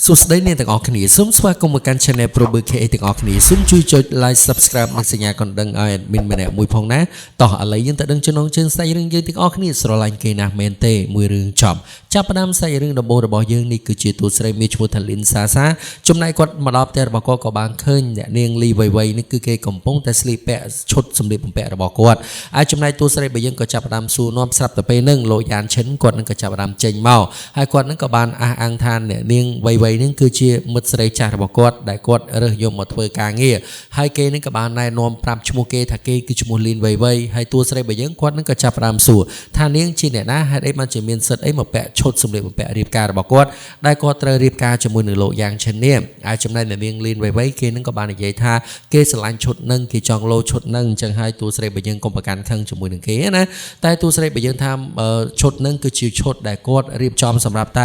សួស្តីអ្នកទាំងអស់គ្នាសូមស្វាគមន៍មកកាន់ Channel Prober KA ទាំងអស់គ្នាសូមជួយចុច Like Subscribe និងសញ្ញាកណ្ដឹងឲ្យ Admin ម្នាក់មួយផងណាតោះឥឡូវយើងទៅដឹងចំណងជើងសាច់រឿងយើងទាំងអស់គ្នាស្រឡាញ់គេណាស់មែនទេមួយរឿងចប់ចាប់ផ្ដើមសាច់រឿងដំបូងរបស់យើងនេះគឺជាតួស្រីមានឈ្មោះថា Lin Sasa ចំណែកគាត់មកដល់ផ្ទះរបស់គាត់ក៏បានឃើញអ្នកនាង Lee Wei Wei នេះគឺគេកំពុងតែស្លៀកពាក់ឈុតសម្លៀកបំពាក់របស់គាត់ហើយចំណែកតួស្រីរបស់យើងក៏ចាប់ផ្ដើមសួរនាំស្រាប់តែពេលហ្នឹងលោកយ៉ានឈិនគាត់នឹងក៏ចាប់ផ្ដើមចេញមកហើយគាត់នឹងក៏បានអះអាងថាអ្នកនាង Wei Wei នេះគឺជាមិត្តស្រីចាស់របស់គាត់ដែលគាត់រើសយកមកធ្វើការងារហើយគេនឹងក៏បានណែនាំប្រាប់ឈ្មោះគេថាគេគឺឈ្មោះ Lin Wei Wei ហើយតួស្រីរបស់យើងគាត់នឹងក៏ចាប់ផ្ដើមសួរថានាងជាអ្នកណាហេតុអីបានជាមានសិទ្ធអីមកពាក់ឈុតសម្លៀកបំពាក់រៀបការរបស់គាត់ដែលគាត់ត្រូវរៀបការជាមួយនឹងលោកយ៉ាងឈិននេះហើយចំណែកអ្នកនាង Lin Wei Wei គេនឹងក៏បាននិយាយថាគេស្រឡាញ់ឈុតនឹងគេចង់លោឈុតនឹងអញ្ចឹងហើយតួស្រីរបស់យើងកុំប្រកាន់ខឹងជាមួយនឹងគេណាតែតួស្រីរបស់យើងថាឈុតនឹងគឺជាឈុតដែលគាត់រៀបចំសម្រាប់ត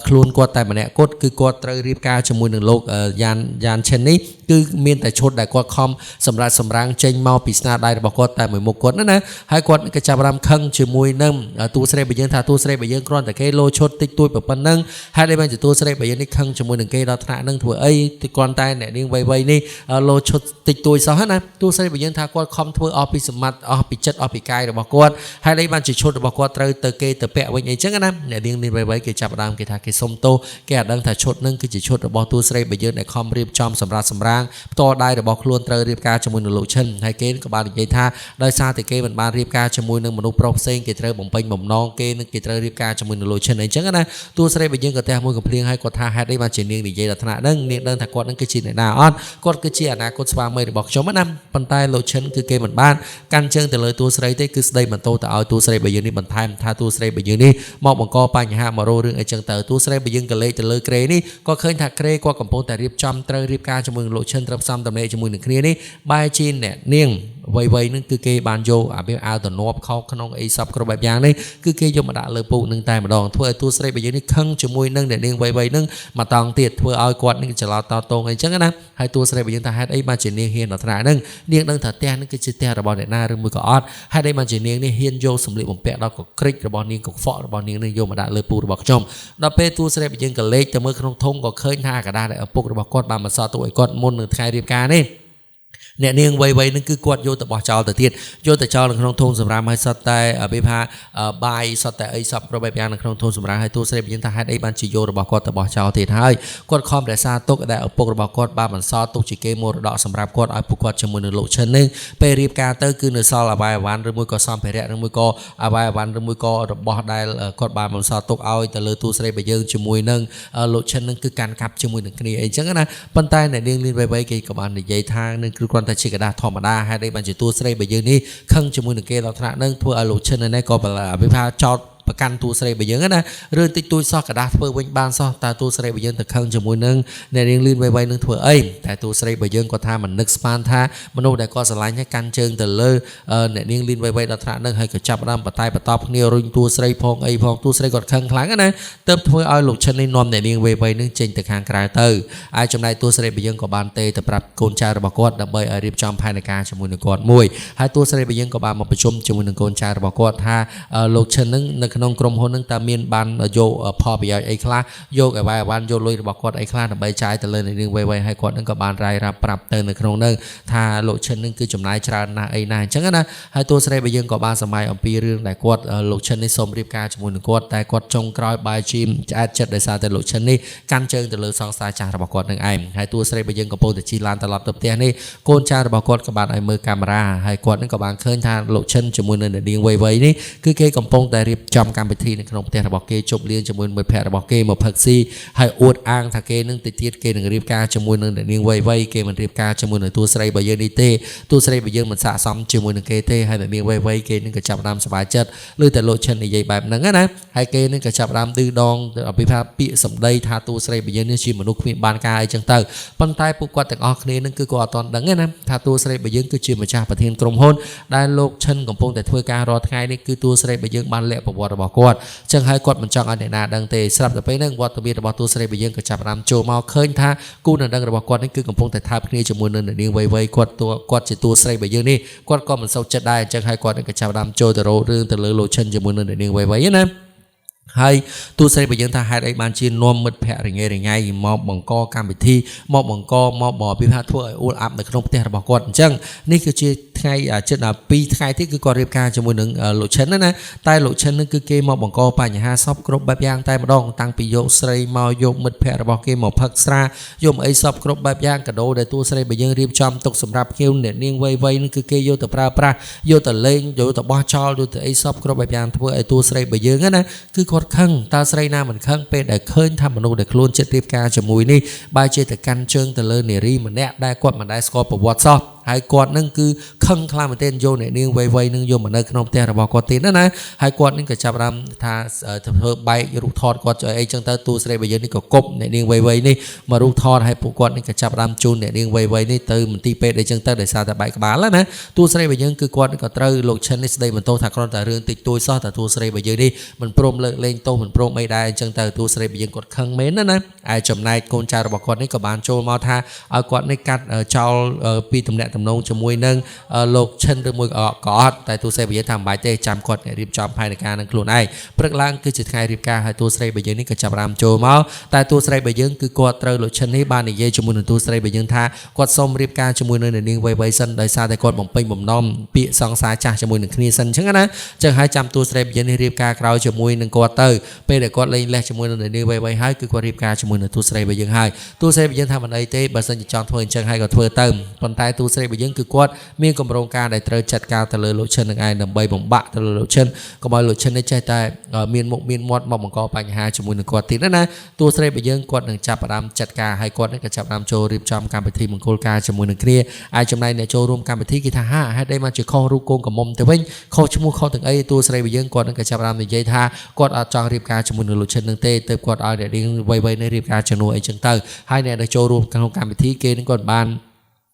ែខ្លួនគាត់តែម្នាក់គាត់គឺគាត់ត្រូវរៀបការជាមួយនឹងលោកយ៉ានឈិននេះគឺមានតែឈុតដែលគាត់ខំសម្រាប់សម្រាំងចេញមកពីស្នាដៃរបស់គាត់តែមួយមុខគាត់ណាហើយគាត់ក៏ចាប់អារម្មណ៍ខឹងជាមួយនឹងតួស្រីរបស់យើងថាតួស្រីរបស់យើងគ្រាន់តែគេលោឈុតតិចតួចប៉ុណ្ណឹងហើយដែលបានជាតួស្រីរបស់យើងនេះខឹងជាមួយនឹងគេដល់ថ្នាក់នឹងធ្វើអីគ្រាន់តែអ្នកនាងវៃនេះលោឈុតតិចតួចសោះណាតួស្រីរបស់យើងថាគាត់ខំធ្វើអស់ពីសមត្ថអស់ពីចិត្តអស់ពីកាយរបស់គាត់ហើយដែលបានជាឈុតរបស់គាត់ត្រូវទៅគេទៅពាក់វិញអីចឹងណាអ្នកនាងវៃគេចាប់អារម្មណ៍គេថាគេសុំទោសគេអត់ដឹងថាឈុតនឹងគឺជាឈុតរបស់តួស្រីរបស់យើងដែលខំរៀបចំសម្រាប់សម្រាងផ្ទាល់ដៃរបស់ខ្លួនត្រូវរៀបការជាមួយនឹងលោកឈិនហើយគេក៏បាននិយាយថាដោយសារតែគេមិនបានរៀបការជាមួយនឹងមនុស្សប្រុសផ្សេងគេត្រូវបំពេញបំណងគេនឹងគេត្រូវរៀបការជាមួយនឹងលោកឈិនអីចឹងណាតួស្រីរបស់យើងក៏តែមួយកំភ្លៀងហើយគាត់ថាហេតុអីបានជានាងនិយាយដល់ថ្នាក់ហ្នឹងនាងដឹងថាគាត់នឹងគឺជាអ្នកណាអត់គាត់គឺជាអនាគតស្វាមីរបស់ខ្ញុំណាប៉ុន្តែលោកឈិនគឺគេមិនបានកាន់ជើងទៅលើតួស្រីទេគឺស្ដីបន្ទោសទៅឲ្យតួស្រីរបស់យើងនេះបន្ថែមថាតួស្រីរបស់យើងនេះមកបង្កបញ្ហាមករោរឿងអីចឹងទៅតួស្រីរបស់យើងក៏លេចទៅលើក្រេនេះក៏ឃើញថាក្រេគាត់កំពុងតែរៀបចំត្រូវរៀបការជាមួយនឹងលោកឈិនត្រូវផ្សំតំណែងជាមួយនឹងគ្នានេះបែរជាអ្នកនាងវៃនឹងគឺគេបានយកអាវទៅនប់ខោក្នុងអីសពគ្រប់បែបយ៉ាងនេះគឺគេយកមកដាក់លើពូកនឹងតែម្ដងធ្វើឲ្យតួស្រីរបស់យើងនេះខឹងជាមួយនឹងអ្នកនាងវៃនឹងមកតង់ទៀតធ្វើឲ្យគាត់នឹងច្រឡោតតងអីចឹងណាហើយតួស្រីរបស់យើងថាហេតុអីបានជានាងហ៊ានដល់ថ្នាក់ហ្នឹងនាងដឹងថាផ្ទះនេះគឺជាផ្ទះរបស់អ្នកណាឬមួយក៏អត់ហេតុអីបានជានាងនេះហ៊ានយកសម្លៀកបំពាក់ដល់កក្រិចរបស់នាងកខ្វក់របស់នាងនេះយកមកដាក់លើពូករបស់ខ្ញុំដល់ពេលតួស្រីរបស់យើងក៏លេចទៅមើលក្នុងធុងក៏ឃើញថាกระดาษដែលឪពុករបស់គាត់បានបន្សល់ទុកឲ្យគាត់មុននឹងថ្ងៃរៀបការនេះអ្នកនាងវៃនឹងគឺគាត់យកទៅបោះចោលទៅទៀតយកទៅចោលនៅក្នុងធុងសម្រាប់ឲ្យសត្វតែវាថាបាយសត្វតែអីសពគ្រប់បែបយ៉ាងនៅក្នុងធុងសម្រាប់ឲ្យតួស្រីយើងថាហេតុអីបានជាយករបស់គាត់ទៅបោះចោលទៀតហើយគាត់ខំរក្សាទុកដែលឪពុករបស់គាត់បានបន្សល់ទុកជាគេមរតកសម្រាប់គាត់ឲ្យពួកគាត់ជាមួយនឹងលោកឈិននេះពេលរៀបការទៅគឺនៅសល់អបាយអវ៉ាន់ឬមួយក៏សម្ភារៈឬមួយក៏អបាយអវ៉ាន់ឬមួយក៏របស់ដែលគាត់បានបន្សល់ទុកឲ្យទៅលើតួស្រីរបស់យើងជាមួយនឹងលោកឈិននឹងគឺកាន់កាប់ជាមួយនឹងគ្នាអីចឹងណាប៉ុន្តែអ្នកនាងលីនវៃគេក៏បាននិយាយថានឹងគឺគាត់តែជាกระดาษធម្មតាហេតុអីបានជាតួស្រីរបស់យើងនេះខឹងជាមួយនឹងគេដល់ថ្នាក់ហ្នឹងធ្វើឲ្យលោកឈិននេះក៏វិភាចោតប្រកាន់តួស្រីរបស់យើងណារឿងតិចតួចសោះกระดาษធ្វើវិញបានសោះតើតួស្រីរបស់យើងទៅខឹងជាមួយនឹងអ្នកនាងលីនវៃនឹងធ្វើអីតែតួស្រីរបស់យើងគាត់ថាមិននឹកស្មានថាមនុស្សដែលគាត់ស្រឡាញ់ឲ្យកាន់ជើងទៅលើអ្នកនាងលីនវៃដល់ថ្នាក់ហ្នឹងហើយក៏ចាប់ដើមបតែបតបគ្នារុញតួស្រីផងអីផងតួស្រីគាត់ខឹងខ្លាំងណាទៅធ្វើឲ្យលោកឈិននេះនាំអ្នកនាងវៃនឹងចេញទៅខាងក្រៅទៅហើយចំណែកតួស្រីរបស់យើងក៏បានទេទៅប្រាប់កូនចៅរបស់គាត់ដើម្បីឲ្យរៀបចំផែនការជាមួយនឹងគាត់មួយហើយតួស្រីរបស់យើងក៏បានមកប្រជុំជាមួយនឹងកូនចៅរបស់គាត់ថាលោកឈិននឹងនៅក្នុងក្រុមហ៊ុននឹងតើមានបានយកផលប្រយោជន៍អីខ្លះយកអីវ៉ាន់យកលុយរបស់គាត់អីខ្លះដើម្បីចាយទៅលើអ្នកនាងវៃហើយគាត់នឹងក៏បានរាយរាប់ប្រាប់ទៅនៅក្នុងនោះថាលោកឈិននឹងគឺចំណាយច្រើនណាស់អីណាអញ្ចឹងណាហើយតួស្រីរបស់យើងក៏បានសម័យអំពីរឿងដែលគាត់លោកឈិននេះសូមរៀបការជាមួយនឹងគាត់តែគាត់ចុងក្រោយបាយជីមឆ្អែតចិត្តដោយសារតែលោកឈិននេះកាន់ជើងទៅលើសង្សារចាស់របស់គាត់នឹងឯងហើយតួស្រីរបស់យើងកំពុងតែជិះឡានត្រឡប់ទៅផ្ទះនេះកូនចៅរបស់គាត់ក៏បានឲ្យមើលកាមេរ៉ាហើយគាត់នឹងក៏បានឃើញថាលោកឈិនជាមួយនឹងអ្នកនាងវៃនេះគឺគេកំពុងតែរៀបចំកម្មវិធីនៅក្នុងផ្ទះរបស់គេជប់លៀងជាមួយមិត្តភ័ក្តិរបស់គេមកផឹកស៊ីហើយអួតអាងថាគេនឹងទៅទៀតគេនឹងរៀបការជាមួយនឹងអ្នកនាងវៃគេមិនរៀបការជាមួយនឹងតួស្រីរបស់យើងនេះទេតួស្រីរបស់យើងមិនស័ក្តិសមជាមួយនឹងគេទេហើយអ្នកនាងវៃគេនឹងក៏ចាប់ផ្ដើមសប្បាយចិត្តឬតែលោកឈិននិយាយបែបហ្នឹងណាហើយគេនឹងក៏ចាប់ផ្ដើមឌឺដងអភិបាលពាក្យសម្ដីថាតួស្រីរបស់យើងនេះជាមនុស្សគ្មានបានការអីចឹងទៅប៉ុន្តែពួកគាត់ទាំងអស់គ្នានឹងគឺគាត់អត់ទាន់ដឹងទេណាថាតួស្រីរបស់យើងគឺជាម្ចាស់ប្រធានក្រុមហ៊ុនដែលលោកឈិនកំពុងតែធ្វើការរាល់ថ្ងៃនេះគឺតួស្រីរបស់យើងបានលាក់ប្រវត្តិរបស់គាត់ចឹងហើយគាត់មិនចង់ឲ្យអ្នកណាដឹងទេស្រាប់តែពេលហ្នឹងវត្តមានរបស់តួស្រីរបស់យើងក៏ចាប់ផ្ដើមចូលមកឃើញថាគូដណ្ដឹងរបស់គាត់នេះគឺកំពុងតែថើបគ្នាជាមួយនឹងអ្នកនាងវៃគាត់ជាតួស្រីរបស់យើងនេះគាត់ក៏មិនសូវចិត្តដែរអញ្ចឹងហើយគាត់ក៏ចាប់ផ្ដើមចូលទៅរោរឿងទៅលើលោកឈិនជាមួយនឹងអ្នកនាងវៃណា ហើយទូស្រីបើយើងថាហេតុអីបានជានាំមិត្តភ័ក្តិរញ៉េរញ៉ៃមកបង្កកម្មវិធីមកបង្កមកបរិហាធ្វើឲ្យអួលអាប់នៅក្នុងផ្ទះរបស់គាត់អញ្ចឹងនេះគឺជាថ្ងៃជិតដល់2ថ្ងៃទៀតគឺគាត់រៀបការជាមួយនឹងលោកឈិនណាតែលោកឈិននឹងគឺគេមកបង្កបញ្ហាសពគ្រប់បែបយ៉ាងតែម្ដងតាំងពីយកស្រីមកយកមិត្តភ័ក្តិរបស់គេមកផឹកស្រាយកអីសពគ្រប់បែបយ៉ាងកាដូដែលទូស្រីបើយើងរៀបចំទុកសម្រាប់ភ្ញៀវអ្នកនាងវ័យនឹងគឺគេយកទៅប្រើប្រាស់យកទៅលេងយកទៅបោះចោលយកទៅអីសពគ្រប់បែបយ៉ាងធ្វើឲ្យទូស្រីបើយើងណាគឺគាត់ខឹងតើស្រីណាមិនខឹងពេលដែលឃើញថាមនុស្សដែលខ្លួនចិត្តរៀបការជាមួយនេះបែរជាទៅកាន់ជើងទៅលើនារីម្នាក់ដែលគាត់មិនដែលស្គាល់ប្រវត្តិសោះហើយគាត់នឹងគឺខឹងខ្លាំងមែនទែនយកអ្នកនាងវ័យនឹងយកមកនៅក្នុងផ្ទះរបស់គាត់ទៀតណាហើយគាត់នឹងក៏ចាប់ផ្ដើមថាធ្វើបែករូបថតគាត់អីចឹងទៅទូស្រីបើយើងនេះក៏គប់អ្នកនាងវ័យនេះមករូបថតហើយពួកគាត់នឹងក៏ចាប់ផ្ដើមជូនអ្នកនាងវ័យនេះទៅមន្ទីរពេទ្យអីចឹងទៅដោយសារតែបែកក្បាលណាទូស្រីបើយើងគឺគាត់ក៏ត្រូវលោកឈិននេះស្ដីបន្ទោសថាគ្រាន់តែរឿងតិចតួចសោះតែទូស្រីបើយើងនេះមិនព្រមលើកលែងទោសមិនព្រមអីដែរអញ្ចឹងទៅទូស្រីបើយើងគាត់ខឹងមែនណាហើយចំណែកកូនចៅរបស់គាត់នេះក៏បានចូលមកថាឲ្យគាត់នេះកាត់ចោលពីទំនាក់ទំនងជាមួយនឹងលោកឈិនឬមួយក៏អត់តែទូស្រីបើយើងថាមិនបាច់ទេចាំគាត់រៀបចំផែនការនឹងខ្លួនឯងព្រឹកឡើងគឺជាថ្ងៃរៀបការហើយទូស្រីបើយើងនេះក៏ចាប់ផ្ដើមចូលមកតែទូស្រីបើយើងគឺគាត់ត្រូវលោកឈិននេះបាននិយាយជាមួយនឹងទូស្រីបើយើងថាគាត់សូមរៀបការជាមួយនឹងនាងវ័យសិនដោយសារតែគាត់បំពេញបំណងពាក្យសង្សារចាស់ជាមួយនឹងគ្នាសិនអញ្ចឹងណាអញ្ចឹងហើយចាំទូស្រីបើយើងនេះរៀបការក្រោយជាមួយនឹងគាត់ទៅពេលដែលគាត់លេងលេះជាមួយនឹងនាងវ័យហើយគឺគាត់រៀបការជាមួយនឹងទូស្រីបើយើងហើយទូស្រីបើយើងថាមិនអីទេបើសិនជាចង់ធ្វើអញ្ចឹងហើយក៏ធ្វើទៅប៉ុន្តែទូស្រីបើយើងគឺគាត់មានគម្រោងការដែលត្រូវចាត់ការទៅលើលោកឈិននឹងឯងដើម្បីបំបាក់ទៅលើលោកឈិនកុំឲ្យលោកឈិននេះចេះតែមានមុខមានមាត់មកបង្កបញ្ហាជាមួយនឹងគាត់ទៀតណាទូស្រីបើយើងគាត់នឹងចាប់ផ្ដើមចាត់ការហើយគាត់នឹងក៏ចាប់ផ្ដើមចូលរៀបចំកម្មវិធីមង្គលការជាមួយនឹងគ្នាហើយចំណែកអ្នកចូលរួមកម្មវិធីគេថាហេតុអីមកជាខុសរូបកូនកំមុំទៅវិញខុសឈ្មោះខុសទាំងអីទូស្រីបើយើងគាត់នឹងក៏ចាប់ផ្ដើមនិយាយថាគាត់អត់ចង់រៀបការជាមួយនឹងលោកឈិននឹងទេទៅគាត់ឲ្យអ្នកនាងវ័យនេះរៀបការជំនួសអីចឹងទៅហើយអ្នកដែលចូលរួមក្នុងកម្មវិធីគេនឹងគាត់បាន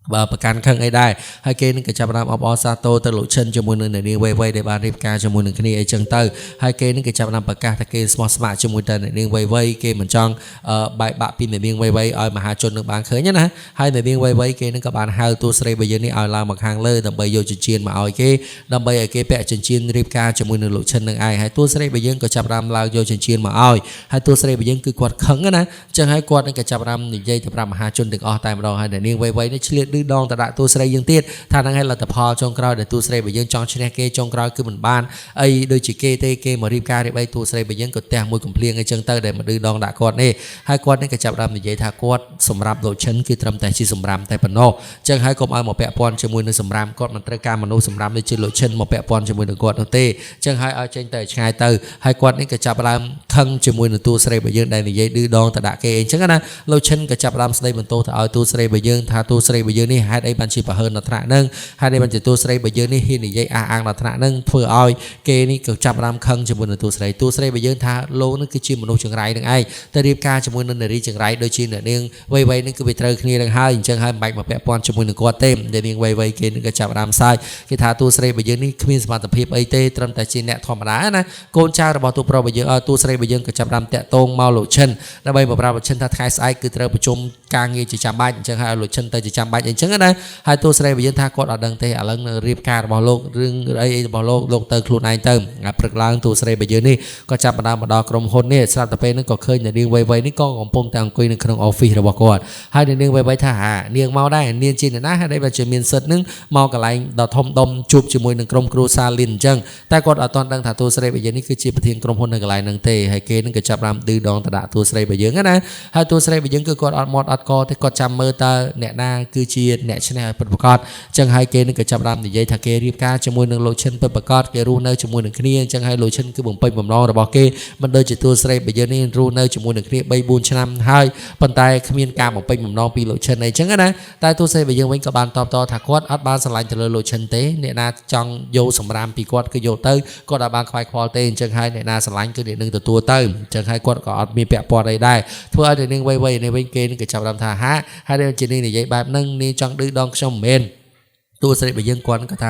បើប្រកាន់ខឹងអីដែរហើយគេនឹងក៏ចាប់ផ្ដើមអបអរសាទរទៅលោកឈិនជាមួយនឹងនាងវ័យដែលបានរៀបការជាមួយនឹងគ្នាអីចឹងទៅហើយគេនឹងក៏ចាប់ផ្ដើមប្រកាសថាគេស្មោះស្ម័គ្រជាមួយតែនាងវ័យគេមិនចង់បែកបាក់ពីនាងវ័យឲ្យមហាជននឹងបានឃើញណាហើយនាងវ័យគេនឹងក៏បានហៅទូស្រីបើយើងនេះឲ្យឡើងមកខាងលើដើម្បីយកចិញ្ចៀនមកឲ្យគេដើម្បីឲ្យគេពាក់ចិញ្ចៀនរៀបការជាមួយនឹងលោកឈិននឹងឯងហើយទូស្រីបើយើងក៏ចាប់ផ្ដើមឡើងយកចិញ្ចៀនមកឲ្យហើយទូស្រីបើយើងគឺគាត់ខឹងណាចឹងហើយគាត់នឹងក៏ចាប់ផ្ដើមនិយាយទៅប្រាប់មហាជនទាំងអស់តែម្ដងហើយនាងវ័យនេះឆ្លៀតដងតដាក់ទូស្រីយើងទៀតថាហ្នឹងហើយលទ្ធផលចុងក្រោយដែលទូស្រីបើយើងចង់ឈ្នះគេចុងក្រោយគឺមិនបានអីដូចជាគេទេគេមករៀបការរៀបអីទូស្រីបើយើងក៏ទះមួយកំភ្លៀងអីចឹងទៅដែលមកឌឺដងដាក់គាត់នេះហើយគាត់នេះក៏ចាប់ដើមនិយាយថាគាត់សម្រាប់លោកឈិនគឺត្រឹមតែជាសម្រាប់តែប៉ុណ្ណោះចឹងហើយកុំឲ្យមកពាក់ព័ន្ធជាមួយនឹងសម្រាប់គាត់មិនត្រូវការមនុស្សសម្រាប់ដូចជាលោកឈិនមកពាក់ព័ន្ធជាមួយនឹងគាត់នោះទេចឹងហើយឲ្យចេញទៅឆ្ងាយទៅហើយគាត់នេះក៏ចាប់ដើមខឹងជាមួយនឹងទូស្រីបើយើងដែលនិយាយឌឺដងតដាក់គេអីចឹងណាលោកឈិនក៏ចាប់ដើមស្ដីបន្ទោសទៅឲ្យទូស្រីបើយើងថាទូស្រីបើយើងនេះហេតុអីបានជាប្រហើនដល់ថ្នាក់ហ្នឹងហើយនេះបានជាទូស្រីបើយើងនេះហ៊ាននិយាយអះអាងដល់ថ្នាក់ហ្នឹងធ្វើឲ្យគេនេះក៏ចាប់ដើមខឹងជាមួយនឹងទូស្រីបើយើងថាលោកនឹងគឺជាមនុស្សចង្រៃនឹងឯងតែរៀបការជាមួយនឹងនារីចង្រៃដូចជាអ្នកនាងវ័យហ្នឹងគឺវាត្រូវគ្នានឹងហើយអញ្ចឹងហើយមិនបាច់មកពាក់ព័ន្ធជាមួយនឹងគាត់ទេអ្នកនាងវ័យគេនឹងក៏ចាប់ដើមសាយគេថាទូស្រីបើយើងនេះគ្មានសមត្ថភាពអីទេត្រឹមតែជាអ្នកធម្មតាណាកូនចៅរបស់ទូប្រុសបើយើងទូស្រីបើយើងក៏ចាប់ដើមតាក់ទងមកលោកឈិនដើម្បីបប្រាប់លោកឈិនថាថ្ងៃស្អែកគឺត្រូវប្រជុំការងារជាចាំបាច់អញ្ចឹងហើយលោកឈិនទៅជាចាំបាច់អីចឹងណាហើយទូស្រីបើយើងថាគាត់អត់ដឹងទេឥឡូវនៅរៀបការរបស់លោករឿងអីរបស់លោកទៅខ្លួនឯងទៅព្រឹកឡើងទូស្រីបើយើងនេះក៏ចាប់ផ្ដើមមកដល់ក្រុមហ៊ុននេះស្រាប់តែពេលហ្នឹងក៏ឃើញនាងវ័យនេះក៏កំពុងតែអង្គុយនៅក្នុង office របស់គាត់ហើយនាងវ័យថានាងមកដែរនាងជាអ្នកណាហើយដែលជាមានសិទ្ធហ្នឹងមកកន្លែងដ៏ធំដុំជួបជាមួយនឹងក្រុមគ្រួសារលីនអញ្ចឹងតែគាត់អត់ទាន់ដឹងថាទូស្រីបើយើងនេះគឺជាប្រធានក្រុមហ៊ុននៅកន្លែងហ្នឹងទេហើយគេហ្នឹងក៏ចាប់ផ្ដើមឌឺដងតដាក់ទូស្រីបើយើងណាហើយទូស្រីបើយើងគឺគាត់អត់មាត់អត់កទេគាត់ចាំមើលតើអ្នកណាគឺជាអ្នកឈ្នះឲ្យពិតប្រាកដអញ្ចឹងហើយគេនឹងក៏ចាប់ផ្ដើមនិយាយថាគេរៀបការជាមួយនឹងលោកឈិនពិតប្រាកដគេរស់នៅជាមួយនឹងគ្នាអញ្ចឹងហើយលោកឈិនគឺបំពេញបំណងរបស់គេមិនដូចជាទូស្រីបើយើងនេះរស់នៅជាមួយនឹងគ្នា 3-4 ឆ្នាំហើយប៉ុន្តែគ្មានការបំពេញបំណងពីលោកឈិនអីចឹងណាតែទូស្រីបើយើងវិញក៏បានតបតថាគាត់អត់បានស្រឡាញ់ទៅលើលោកឈិនទេអ្នកណាចង់យកសម្រាមពីគាត់គឺយកទៅគាត់អត់បានខ្វាយខ្វល់ទេអញ្ចឹងហើយអ្នកណាស្រឡាញ់គឺអ្នកនឹងទទួលទៅអញ្ចឹងហើយគាត់ក៏អត់មានពាក់ព័ន្ធអីដែរធ្វើឲ្យអ្នកនឹងវ័យនេះវិញគេនឹងក៏ចាប់ផ្ដើមថាហើយដែលជានេះនិយាយបែបហ្នឹងនេះចង់ឌឺដងខ្ញុំមិនមែន ទូស្រីបើយើងគាត់ក៏ថ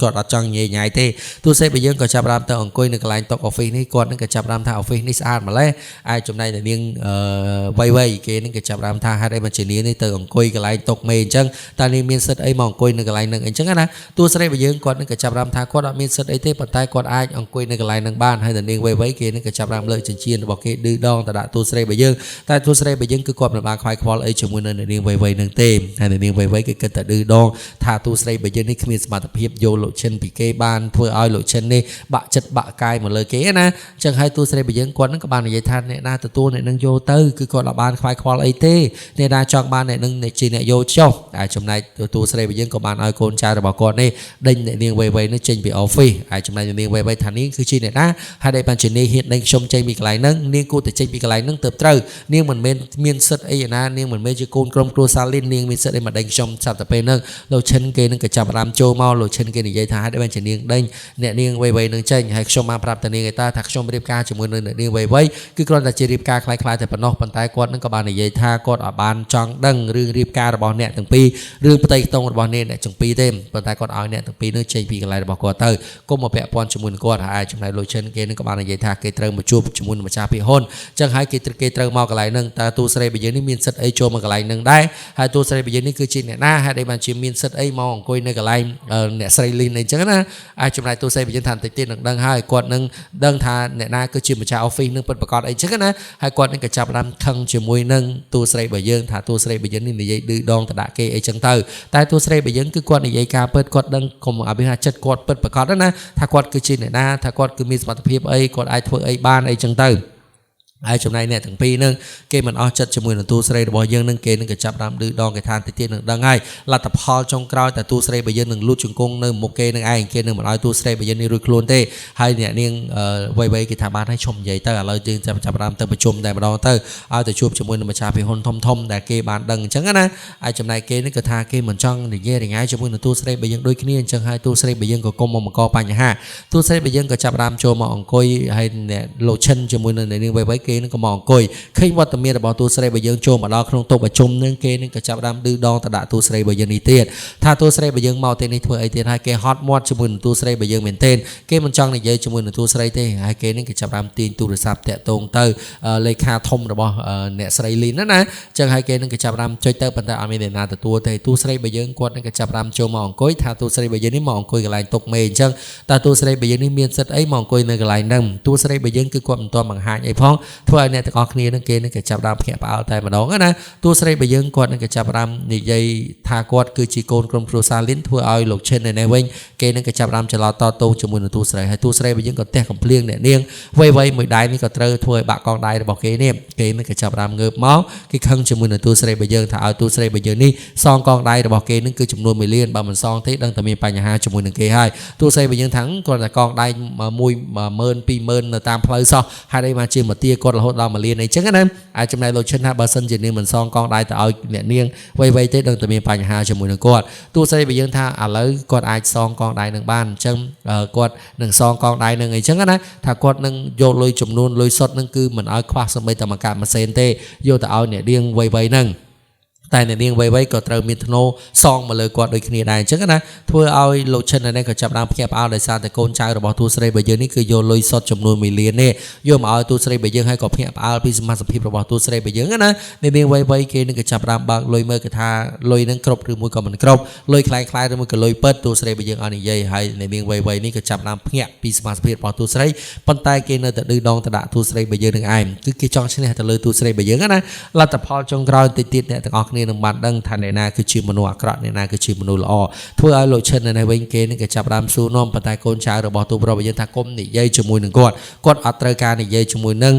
ាគាត់អត់ចង់ញ៉ៃទេទូស្រីបើយើងក៏ចាប់បានទៅអង្គុយនៅកន្លែងតុក office នេះគាត់នឹងក៏ចាប់បានថា office នេះស្អាតម្ល៉េះអាចចំណែកតែនាងវៃគេនឹងក៏ចាប់បានថាហេតុអីមិនជានាងនេះទៅអង្គុយកន្លែងតុកមេអញ្ចឹងតើនាងមានសិទ្ធិអីមកអង្គុយនៅកន្លែងហ្នឹងអញ្ចឹងណាទូស្រីបើយើងគាត់នឹងក៏ចាប់បានថាគាត់អត់មានសិទ្ធិអីទេប៉ុន្តែគាត់អាចអង្គុយនៅកន្លែងហ្នឹងបានហើយតែនាងវៃគេនឹងក៏ចាប់បានលើកចិញ្ចៀនរបស់គេឌឺដងទៅដាក់ទូស្រីបើយើងតែទូស្រីបើយើងគឺគាត់មិនបានខ្វាយខ្វល់អីជាមួយនៅនាងវៃនឹងទេហើយនាងវៃគេគិតតែឌឺដងថាទូស្រីបើយើងនេះគ្មានសមត្ថភាពយកលោកឈិនពីគេបានធ្វើឲ្យលោកឈិននេះបាក់ចិត្តបាក់កាយមកលើគេណាអញ្ចឹងហើយទូស្រីបើយើងគាត់នឹងក៏បាននិយាយថាអ្នកណាទទួលអ្នកនឹងយកទៅគឺគាត់អត់បានខ្វាយខ្វល់អីទេអ្នកណាចង់បានអ្នកនឹងជាអ្នកយកចុះហើយចំណែកទូស្រីបើយើងក៏បានឲ្យកូនចៅរបស់គាត់នេះដេញអ្នកនាងវៃនេះចេញពី office ហើយចំណែកនាងវៃថានាងគឺជាអ្នកណាហើយដែលបានជានាងហ៊ានដេញខ្ញុំចេញពីកន្លែងហ្នឹងនាងគួរតែចេញពីកន្លែងហ្នឹងទៅត្រូវនាងមិនមែនមានសិទ្ធិអីណានាងមិនមែនជាកូនក្រុមគ្រួសារលីននាងមានសិទ្ធិអីមកដេញខ្ញុំចាប់តែពេលហ្នឹងលោកឈិនគេនឹងក៏ចាប់អារម្មណ៍ចូលមកលោកឈិនគេនិយាយថាហេតុអីបានជានាងដេញអ្នកនាងវៃនឹងចេញហើយខ្ញុំបានប្រាប់តានាងឯតាថាខ្ញុំរៀបការជាមួយនឹងអ្នកនាងវៃគឺគ្រាន់តែជារៀបការคล้ายៗតែប៉ុណ្ណោះប៉ុន្តែគាត់នឹងក៏បាននិយាយថាគាត់អាចបានចង់ដឹងរឿងរៀបការរបស់អ្នកទាំងពីររឿងផ្ទៃខ្ទងរបស់អ្នកទាំងពីរទេប៉ុន្តែគាត់ឲ្យអ្នកទាំងពីរនោះចេញពីកន្លែងរបស់គាត់ទៅគុំមកពាក់ព័ន្ធជាមួយនឹងគាត់ហើយចំណែកលោកឈិនគេនឹងក៏បាននិយាយថាគេត្រូវមកជួបជាមួយនឹងម្ចាស់ភាគហ៊ុនអញ្ចឹងហើយគេត្រូវមកកន្លែងហ្នឹងតើទូស្រីបើយើងនេះមានសិទ្ធិអីចូលមកកន្លែងហ្នឹងដែរហើយទូស្រីបើយើងនេះគឺជាអ្នកណាហើយដែលបានជាមានសិទ្ធិអីមកអង្គុយនៅកន្លែងអ្នកស្រីលីនអីចឹងណាអាចចំណែកទូស្រីបើយើងថាបន្តិចទៀតនឹងដឹងហើយគាត់នឹងដឹងថាអ្នកណាគឺជាម្ចាស់ office នឹងពិតប្រាកដអីចឹងណាហើយគាត់នឹងក៏ចាប់ផ្ដើមខឹងជាមួយនឹងទូស្រីបើយើងថាទូស្រីបើយើងនេះនិយាយឌឺដងទៅដាក់គេអីចឹងទៅតែទូស្រីបើយើងគឺគាត់និយាយការពិតគាត់ដឹងកុំឲ្យថាចិត្តគាត់ពិតប្រាកដណាថាគាត់គឺជាអ្នកណាថាគាត់គឺមានសមត្ថភាពអីគាត់អាចធ្វើអីបានអីចឹងទៅហើយចំណែកអ្នកទាំងពីរនឹងគេមិនអស់ចិត្តជាមួយនឹងទូស្រីរបស់យើងនឹងគេនឹងក៏ចាប់តាមឌឺដងគេថាតិចទៀតនឹងដឹងហើយលទ្ធផលចុងក្រោយតែទូស្រីរបស់យើងនឹងលូតជង្គង់នៅមុខគេនឹងឯងគេនឹងមិនឲ្យទូស្រីរបស់យើងនេះរួចខ្លួនទេហើយអ្នកនាងវៃគេថាបានឲ្យឈុំនិយាយទៅឥឡូវយើងចាប់តាមទៅប្រជុំតែម្ដងទៅឲ្យទៅជួបជាមួយនឹងម្ចាស់ភាគហ៊ុនធំដែលគេបានដឹងអញ្ចឹងណាហើយចំណែកគេនឹងក៏ថាគេមិនចង់និយាយរងាយជាមួយនឹងទូស្រីរបស់យើងដូចគ្នាអញ្ចឹងហើយទូស្រីរបស់យើងក៏គុំមកបង្កបញ្ហាទូស្រីរបស់យើងក៏ចាប់តាមចូលមកអង្គុយហើយអ្នកលោកឈិនជាមួយនឹងនាងវៃគេនឹងក៏មកអង្គុយឃើញវត្តមានរបស់ទូស្រីរបស់យើងចូលមកដល់ក្នុងតុប្រជុំនឹងគេនឹងក៏ចាប់ដើមឌឺដងទៅដាក់ទូស្រីរបស់យើងនេះទៀតថាទូស្រីរបស់យើងមកទីនេះធ្វើអីទៀតហើយគេហត់មាត់ជាមួយនឹងទូស្រីរបស់យើងមែនទែនគេមិនចង់និយាយជាមួយនឹងទូស្រីទេហើយគេនឹងក៏ចាប់ដើមទាញទូរស័ព្ទតាក់ទងទៅលេខាធំរបស់អ្នកស្រីលីនណាអញ្ចឹងហើយគេនឹងក៏ចាប់ដើមចុចទៅប៉ុន្តែអត់មានអ្នកណាទទួលទេទូស្រីរបស់យើងគាត់នឹងក៏ចាប់ដើមចូលមកអង្គុយថាទូស្រីរបស់យើងនេះមកអង្គុយកន្លែងតុកមេអញ្ចឹងតើទូស្រីរបស់យើងនេះមានសិទ្ធិអីមកអង្គុយនៅកន្លែងហ្នឹងទូស្រីរបស់យើងគឺគាត់មិនទាន់បង្ហាញអីផងធ្វើឲ្យអ្នកទាំងអស់គ្នានឹងគេនឹងក៏ចាប់ដើមភ្ញាក់ផ្អើលតែម្ដងណាទូស្រីបើយើងគាត់នឹងក៏ចាប់ដើមនិយាយថាគាត់គឺជាកូនក្រុមគ្រួសារលីនធ្វើឲ្យលោកឈិននៅនេះវិញគេនឹងក៏ចាប់ដើមច្រឡោតតងជាមួយនឹងទូស្រីហើយទូស្រីបើយើងក៏ទះកំភ្លៀងអ្នកនាងវៃមួយដៃនេះក៏ត្រូវធ្វើឲ្យបាក់កងដៃរបស់គេនេះគេនឹងក៏ចាប់ដើមងើបមកគេខឹងជាមួយនឹងទូស្រីបើយើងថាឲ្យទូស្រីបើយើងនេះសងកងដៃរបស់គេនឹងគឺចំនួន1លានបើមិនសងទេដឹងតែមានបញ្ហាជាមួយនឹងគេហើយទូស្រីបើយើងថាគាត់តែកងដៃ10000 20000នៅតាមផ្លូវសោះហើយអីមកជាមកទាគាត់រហូតដល់1លានអីចឹងណាអាចចំណែកលោកឈិនថាបើសិនជានាងមិនសងកងដៃទៅឲ្យអ្នកនាងវៃទេដឹងតែមានបញ្ហាជាមួយនឹងគាត់ទូស្រីបើយើងថាឥឡូវគាត់អាចសងកងដៃនឹងបានអញ្ចឹងគាត់នឹងសងកងដៃនឹងអីចឹងណាថាគាត់នឹងយកលុយចំនួនលុយសុទ្ធនឹងគឺមិនឲ្យខ្វះសូម្បីតែមួយកាប់ម៉ាស៊ីនទេយកទៅឲ្យអ្នកនាងវៃហ្នឹងតែអ្នកនាងវៃក៏ត្រូវមានធ្នូសងមកលើគាត់ដូចគ្នាដែរអញ្ចឹងណាធ្វើឲ្យលោកឈិននេះក៏ចាប់ដើមភ្ញាក់ផ្អើលដោយសារតែកូនចៅរបស់ទូស្រីបើយើងនេះគឺយកលុយសុទ្ធចំនួន1លាននេះយកមកឲ្យទូស្រីបើយើងឲ្យក៏ភ្ញាក់ផ្អើលពីសមត្ថភាពរបស់ទូស្រីបើយើងណាអ្នកនាងវៃគេនឹងក៏ចាប់ដើមបើកលុយមើលគេថាលុយនឹងគ្រប់ឬមួយក៏មិនគ្រប់លុយខ្លាំងឬមួយក៏លុយពិតទូស្រីបើយើងអត់និយាយហើយអ្នកនាងវៃនេះក៏ចាប់ដើមភ្ញាក់ពីសមត្ថភាពរបស់ទូស្រីប៉ុន្តែគេនៅតែឌឺដងទៅដាក់ទូស្រីបើយើងនឹងឯងគឺគេចង់ឈ្នះទៅលើទូស្រីបើយើងណាលទ្ធផលចុងក្រោយតិចទៀតអ្នកទាំងអស់គ្នានឹងបានដឹងថាអ្នកណាគឺជាមនុស្សអាក្រក់អ្នកណាគឺជាមនុស្សល្អធ្វើឲ្យលោកឈិននៅវិញគេនឹងក៏ចាប់ដើមសួរនាំប៉ុន្តែកូនចៅរបស់ទូប្រុសយើងថាគុំនិយាយជាមួយនឹងគាត់អត់ត្រូវការនិយាយជាមួយនឹ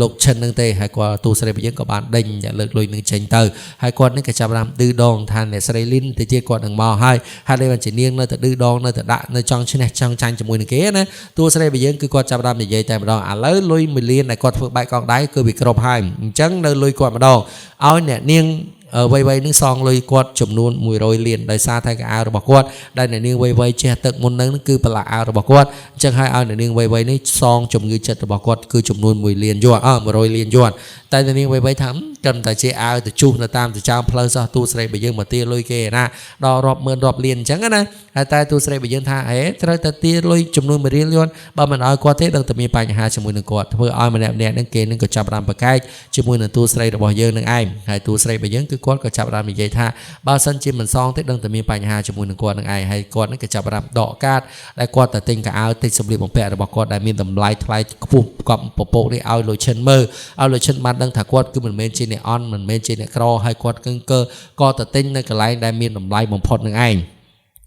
ងលោកឈិននឹងទេហើយគាត់ទូស្រីយើងក៏បានដេញលើកលុយនឹងចេញទៅហើយគាត់នឹងក៏ចាប់ដើមឌឺដងថាអ្នកស្រីលីនទៅទៀតគាត់នឹងមកហើយហើយដែលជានាងនៅតែឌឺដងនៅតែដាក់នៅចង់ឈ្នះចង់ចាញ់ជាមួយនឹងគេណាទូស្រីយើងគឺគាត់ចាប់ដើមនិយាយតែម្ដងឥឡូវលុយ1លានដែលគាត់ធ្វើបែកកងដៃគឺវាគ្រប់ហើយអញ្ចឹងនៅលុយគាត់ម្ដងឲ្យអ្នកនាង vây nước son lôi quạt chụp luôn mùi rồi liền đại sa thay cái áo bọc quạt đây là niên vây che tận môn nâng cứ là áo bọc quạt chẳng hai áo là niên vây nước son chụp người chật bọc quạt cứ chụp luôn mùi liền doan mùi rồi liền doan tại là niên vây thắm cần tại chế áo từ chu là tam từ trang plơ ra tu sợi bây giờ mà tia lôi kề na đo rọp mơn rọp liền chẳng á hai tay tu sợi bây giờ tha ấy tới ta tia lôi chụp luôn mùi liền luôn bao mình nói qua thế đang tập mi bài hai chụp mùi nâng quạt vừa ai mà đẹp nâng kề nâng có chập làm bạc cái chụp mùi nâng tu sợi bỏ giờ nâng ai hai tu sợi bây giờ cứ quạt có chập làm vậy tha bao sân chim mình son tết đang tập mi bài hai chụp mùi nâng quạt nâng ai hay quạt nâng cái chập làm đỏ cát đại quạt tại tinh cả áo tinh sầm liệp một pẹ rồi bỏ quạt đại miền tầm lai thay cụp cọp bộ đi ao lôi chân mơ ao lôi chân ban đang thả quạt cứ mình men trên này on mình men trên này cro hay quạt cưng cơ co tại tinh nơi cái lai đại miền tầm lai một phật nâng ai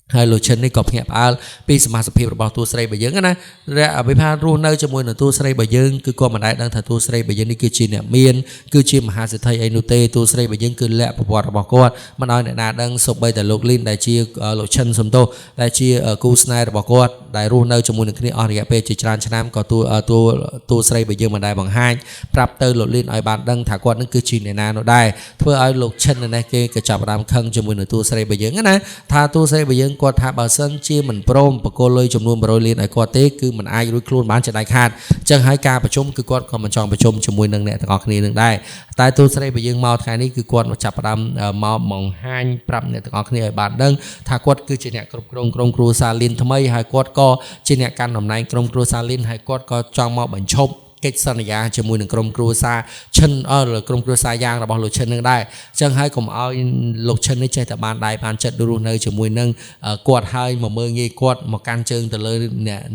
hai lối chân này cọp hẹp al piสมาสภีរបស់ទូស្រីបើយើងណាអភិបាលរស់នៅជាមួយនឹងទូស្រីបើយើងគឺគាត់មិនដែលដឹងថាទូស្រីបើយើងនេះគឺជាអ្នកមានគឺជាមហាសេដ្ឋីអីនោះទេទូស្រីបើយើងគឺលក្ខប្រវត្តិរបស់គាត់មិនឲ្យអ្នកណាដឹងសូម្បីតែលោកលីនដែលជាលោកឈិនសំទោសដែលជាគូស្នេហ៍របស់គាត់ដែលរស់នៅជាមួយនឹងគ្នាអស់រយៈពេលជាច្រើនឆ្នាំក៏ទូស្រីបើយើងមិនដែលបង្ហាញប្រាប់ទៅលោកលីនឲ្យបានដឹងថាគាត់នឹងគឺជាអ្នកណានោះដែរធ្វើឲ្យលោកឈិននេះគេក៏ចាប់ផ្ដើមខឹងជាមួយនឹងទូស្រីបើយើងណាថាទូស្រីបើយើងគាត់ថាបើសិនជាមិនព្រមបកគលលុយចំនួន100លានឲ្យគាត់ទេគឺមិនអាចរួចខ្លួនបានជាដាច់ខាតអញ្ចឹងហើយការប្រជុំគឺគាត់ក៏មិនចង់ប្រជុំជាមួយនឹងអ្នកទាំងអស់គ្នានឹងដែរតែទូស្រីបើយើងមកថ្ងៃនេះគឺគាត់ចាប់ផ្ដើមមកបង្ហាញប្រាប់អ្នកទាំងអស់គ្នាឲ្យបានដឹងថាគាត់គឺជាអ្នកគ្រប់គ្រងក្រុមគ្រួសារលីនថ្មីហើយគាត់ក៏ជាអ្នកកាន់តំណែងក្រុមគ្រួសារលីនហើយគាត់ក៏ចង់មកបញ្ឈប់កិច្ចសន្យាជាមួយនឹងក្រុមគ្រួសារឈិនក្រុមគ្រួសារយ៉ាងរបស់លោកឈិននឹងដែរអញ្ចឹងហើយកុំឲ្យលោកឈិននេះចេះតែបានដែរបានចិត្តរស់នៅជាមួយនឹងគាត់ហើយមកមើងងាយគាត់មកកាន់ជើងទៅលើ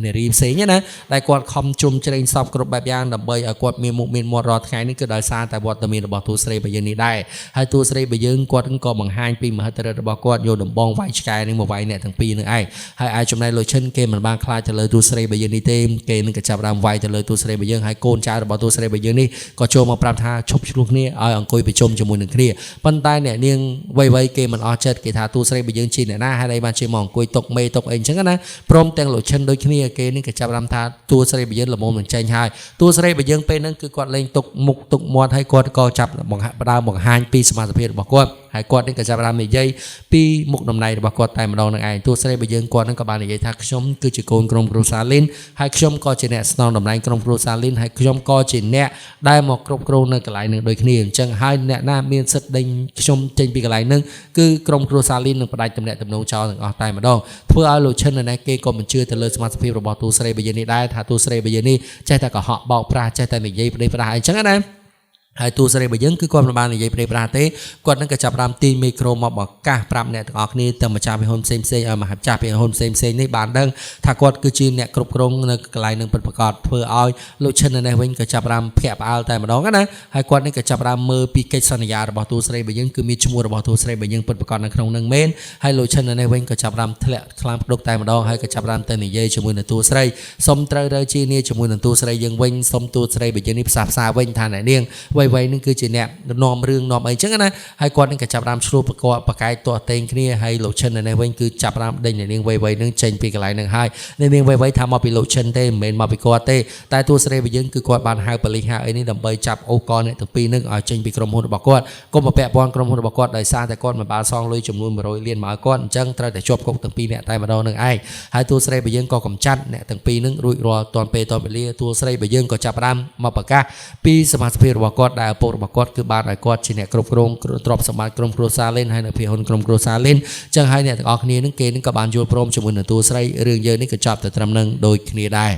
នារីផ្សេងណាតែគាត់ខំជុំជ្រែងសពគ្រប់បែបយ៉ាងដើម្បីឲ្យគាត់មានមុខមានមាត់រាល់ថ្ងៃនេះគឺដោយសារតែវត្តមានរបស់ទូស្រីបើយើងនេះដែរហើយទូស្រីបើយើងគាត់ក៏បង្ហាញពីមហិទ្ធិឫទ្ធិរបស់គាត់យកដំបងវាយឆ្កែនឹងមកវាយអ្នកទាំងពីរនឹងឯងហើយអាចចំណែកលោកឈិនគេមិនបានខ្លាចទៅលើទូស្រីបើយើងនេះទេគេនឹងក៏ចាប់ដើមវាយទៅលើទូស្រីបើយើងហើយកូនចៅរបស់ទូស្រីបើយើងនេះក៏ចូលមកប្រាប់ថាឈប់ឆ្លោះគ្នាឲ្យអង្គុយប្រជុំជាមួយនឹងគ្នាប៉ុន្តែអ្នកនាងវ័យគេមិនអស់ចិត្តគេថាទូស្រីបើយើងជាអ្នកណាហើយបានជាមកអង្គុយຕົកមេຕົកអីអញ្ចឹងណាព្រមទាំងលោកឈិនដូចគ្នាគេនេះក៏ចាប់តាមថាទូស្រីបើយើងល្មមនឹងចេញហើយទូស្រីបើយើងពេលហ្នឹងគឺគាត់លេងຕົកមុខຕົកមាត់ហើយគាត់ក៏ចាប់បង្ហាញពីសមាជិករបស់គាត់ហើយគាត់នេះក៏ចាប់បាននិយាយពីមុខតំណែងរបស់គាត់តែម្ដងនឹងឯងទូស្រីបើយើងគាត់នឹងក៏បាននិយាយថាខ្ញុំគឺជាកូនក្រុមគ្រួសារលីនហើយខ្ញុំក៏ជាអ្នកស្នងតំណែងក្រុមគ្រួសារលីនហើយខ្ញុំក៏ជាអ្នកដែលមកគ្រប់គ្រងនៅកន្លែងនឹងដូចគ្នាអញ្ចឹងហើយអ្នកណាមានសិទ្ធិដេញខ្ញុំចេញពីកន្លែងនឹងគឺក្រុមគ្រួសារលីននឹងផ្ដាច់តំណែងតំណងចោលទាំងអស់តែម្ដងធ្វើឲ្យលោកឈិននេះគេក៏មិនជឿទៅលើសមាជិករបស់ទូស្រីបើយើងនេះដែរថាទូស្រីបើយើងនេះចេះតែកុហកបោកប្រាស់ចេះតែនិយាយផ្ដេសផ្ដាស់អញ្ចឹងណាហើយទូស្រីបើយើងគឺគាត់មិនបាននិយាយព្រៃប្រាទេគាត់នឹងក៏ចាប់តាមទីមីក្រូមកបកាសប្រាប់អ្នកទាំងអស់គ្នាទៅម្ចាស់ពីហ៊ុនផ្សេងៗឲ្យម្ចាស់ពីហ៊ុនផ្សេងៗនេះបានដឹងថាគាត់គឺជាអ្នកគ្រប់គ្រងនៅកន្លែងនឹងពិតប្រាកដធ្វើឲ្យលោកឈិននេះវិញក៏ចាប់តាមភ្ញាក់ផ្អើលតែម្ដងណាហើយគាត់នេះក៏ចាប់តាមមើលពីកិច្ចសន្យារបស់ទូស្រីបើយើងគឺមានឈ្មោះរបស់ទូស្រីបើយើងពិតប្រាកដនៅក្នុងនឹងមែនហើយលោកឈិននេះវិញក៏ចាប់តាមធ្លាក់ខ្លាំងផ្ដុកតែម្ដងហើយក៏ចាប់តាមទៅនិយាយជាមួយនឹងទូស្រីសុំត្រូវរើជានាជាមួយនឹងទូស្រីយើងវិញសុំទូស្រីបើយើងនេះផ្សះផ្សាវិញថាអ្នកនាងវ័យនឹងគឺជាអ្នកនាំរឿងនាំអីចឹងណាហើយគាត់នឹងក៏ចាប់តាមឆ្លោះប្រកបប្រកែកតតេងគ្នាហើយលោកឈិននេះវិញគឺចាប់តាមដេញអ្នកនាងវ័យនឹងចេញពីកន្លែងនឹងហើយអ្នកនាងវ័យថាមកពីលោកឈិនទេមិនមែនមកពីគាត់ទេតែទូស្រីបើយើងគឺគាត់បានហៅប៉ូលីសហៅអីនេះដើម្បីចាប់អូកអ្នកទាំងពីរនឹងឲ្យចេញពីក្រុមហ៊ុនរបស់គាត់កុំមកពាក់ព័ន្ធក្រុមហ៊ុនរបស់គាត់ដោយសារតែគាត់មិនបានសងលុយចំនួន100លានមកឲ្យគាត់អញ្ចឹងត្រូវតែជាប់គុកទាំងពីរអ្នកតែម្ដងនឹងឯងហើយទូស្រីបើយើងក៏កំចាត់អ្នកទាំងពីរនឹងរួចរាល់តាន់ពេលតាន់វេលាទូស្រីបើយើងក៏ចាប់តាមមកប្រកាសពីសមាជិករបស់គាត់ដែលឪពុករបស់គាត់គឺបានឲ្យគាត់ជាអ្នកគ្រប់គ្រងទ្រព្យសម្បត្តិក្រុមគ្រួសារលេនហើយនៅភាគហ៊ុនក្រុមគ្រួសារលេនអញ្ចឹងហើយអ្នកទាំងអស់គ្នានឹងគេនឹងក៏បានយល់ព្រមជាមួយនឹងទូស្រីរឿងយើងនេះក៏ចប់តែត្រឹមនឹងដូចគ្នាដែរ